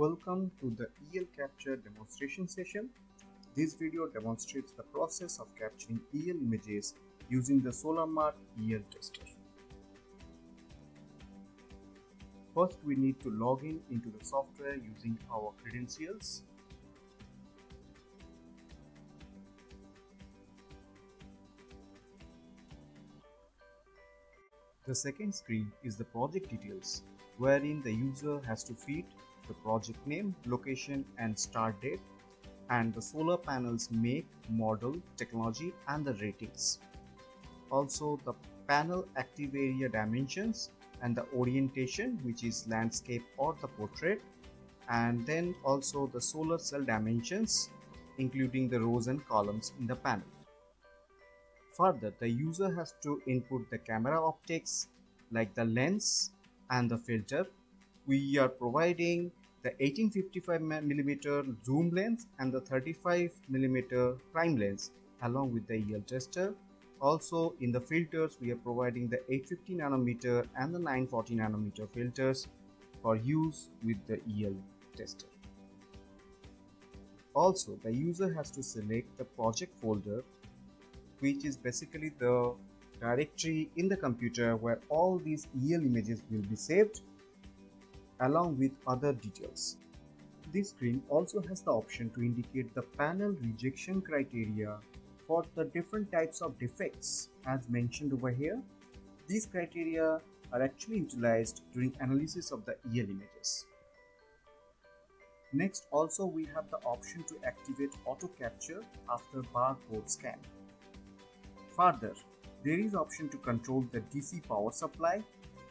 Welcome to the EL capture demonstration session. This video demonstrates the process of capturing EL images using the SolarMart EL tester. First, we need to log in into the software using our credentials. The second screen is the project details, wherein the user has to feed the project name, location and start date, and the solar panels make, model, technology and the ratings. Also the panel active area dimensions and the orientation, which is landscape or the portrait, and then also the solar cell dimensions including the rows and columns in the panel. Further, the user has to input the camera optics like the lens and the filter. We are providing the 1855mm zoom lens and the 35mm prime lens along with the EL tester. Also in the filters, we are providing the 850nm and the 940nm filters for use with the EL tester. Also, the user has to select the project folder, which is basically the directory in the computer where all these EL images will be saved along with other details. This screen also has the option to indicate the panel rejection criteria for the different types of defects as mentioned over here. These criteria are actually utilized during analysis of the EL images. Next, also we have the option to activate auto capture after barcode scan. Further, there is option to control the DC power supply,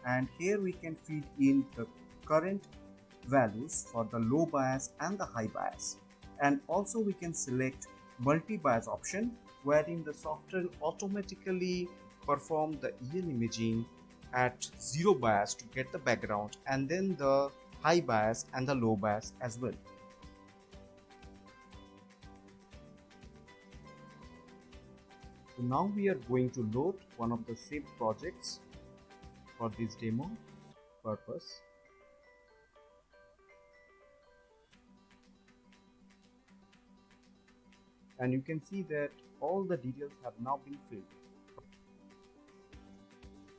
and here we can feed in the current values for the low bias and the high bias, and also we can select multi-bias option, wherein the software automatically perform the EL imaging at 0 bias to get the background, and then the high bias and the low bias as well. So now we are going to load one of the saved projects for this demo purpose. And you can see that all the details have now been filled.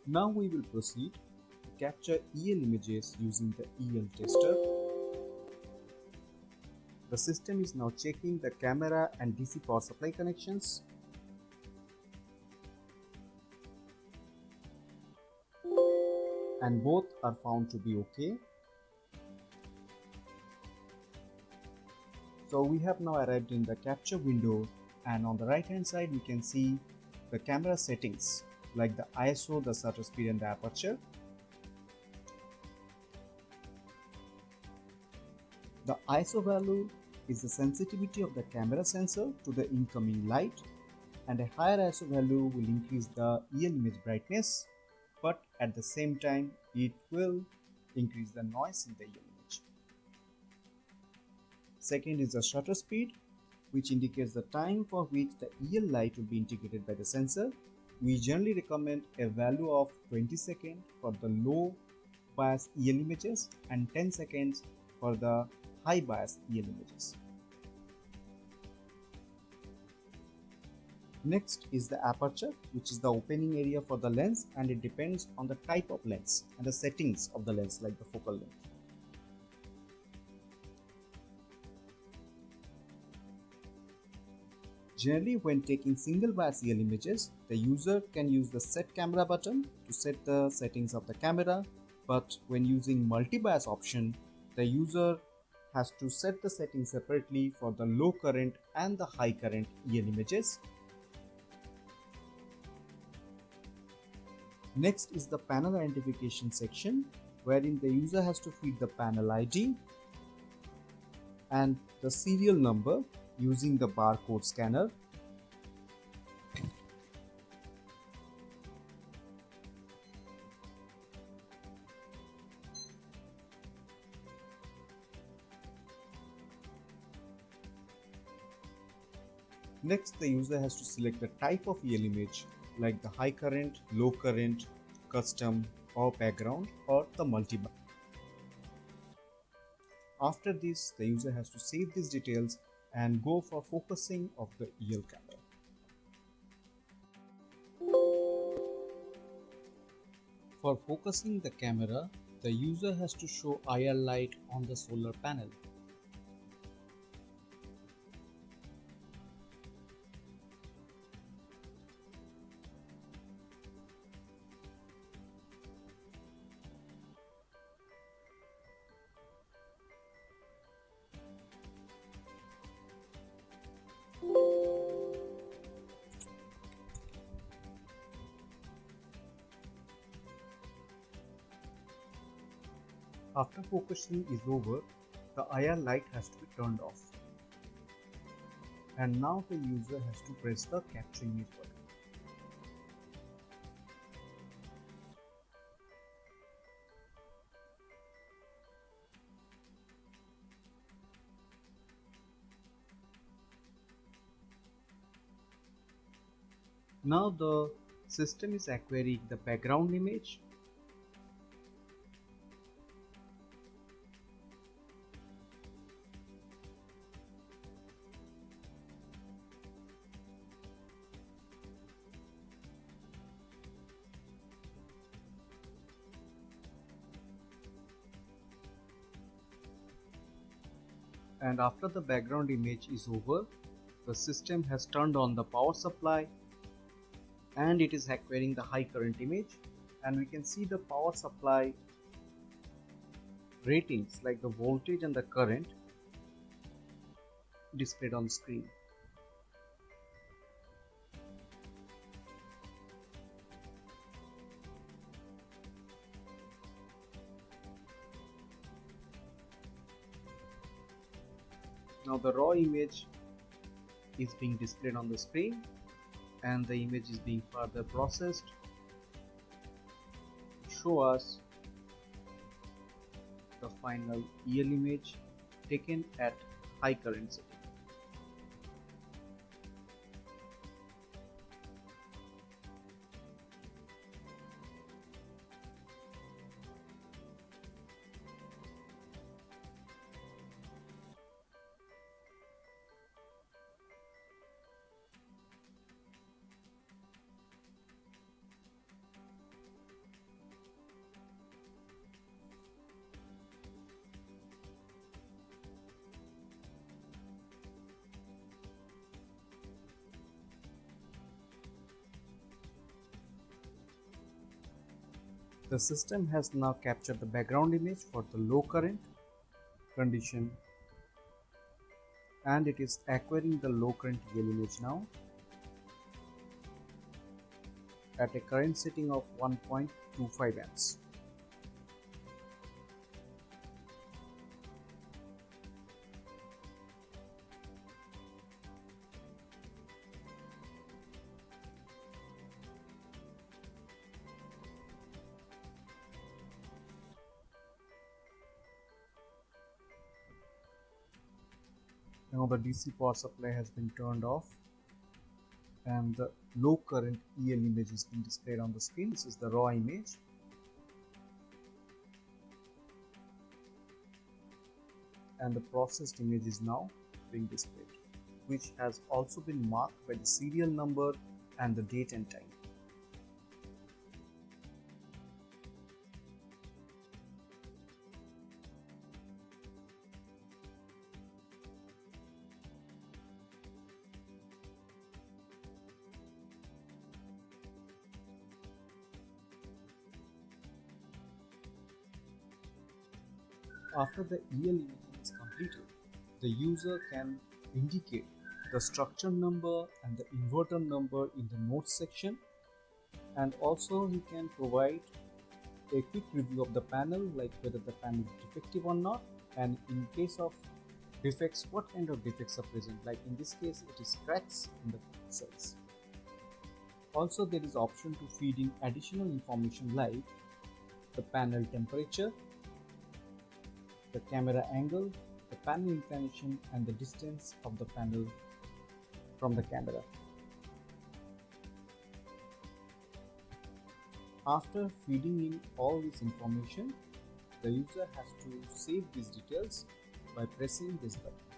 Now we will proceed to capture EL images using the EL tester. The system is now checking the camera and DC power supply connections. And both are found to be okay. So we have now arrived in the capture window, and on the right hand side we can see the camera settings like the ISO, the shutter speed and the aperture. The ISO value is the sensitivity of the camera sensor to the incoming light, and a higher ISO value will increase the EL image brightness, but at the same time it will increase the noise in the EL image. Second is the shutter speed, which indicates the time for which the EL light will be integrated by the sensor. We generally recommend a value of 20 seconds for the low bias EL images and 10 seconds for the high bias EL images. Next is the aperture, which is the opening area for the lens, and it depends on the type of lens and the settings of the lens like the focal length. Generally, when taking single bias EL images, the user can use the set camera button to set the settings of the camera, but when using multi-bias option, the user has to set the settings separately for the low current and the high current EL images. Next is the panel identification section, wherein the user has to feed the panel ID and the serial number using the barcode scanner. Next, the user has to select the type of EL image like the high current, low current, custom or background, or the multi-bias. After this, the user has to save these details and go for focusing of the EL camera. For focusing the camera, the user has to show IR light on the solar panel. After focusing is over, the IR light has to be turned off. And now the user has to press the capture image button. Now the system is acquiring the background image. And after the background image is over, the system has turned on the power supply and it is acquiring the high current image, and we can see the power supply ratings like the voltage and the current displayed on screen. Now the raw image is being displayed on the screen and the image is being further processed to show us the final EL image taken at high current setting. The system has now captured the background image for the low current condition and it is acquiring the low current EL image now at a current setting of 1.25 amps. Now the DC power supply has been turned off and the low current EL image is being displayed on the screen. This is the raw image. And the processed image is now being displayed, which has also been marked by the serial number and the date and time. After the EL imaging is completed, the user can indicate the structure number and the inverter number in the notes section, and also he can provide a quick review of the panel, like whether the panel is defective or not, and in case of defects, what kind of defects are present, like in this case it is cracks in the cells. Also there is option to feed in additional information like the panel temperature, the camera angle, the panel inclination and the distance of the panel from the camera. After feeding in all this information, the user has to save these details by pressing this button.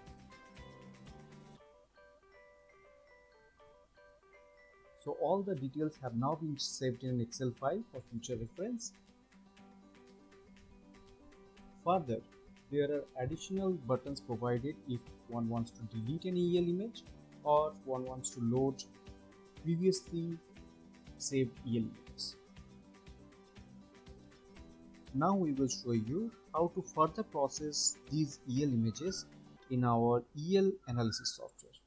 So all the details have now been saved in an Excel file for future reference. Further, there are additional buttons provided if one wants to delete an EL image or one wants to load previously saved EL images. Now we will show you how to further process these EL images in our EL analysis software.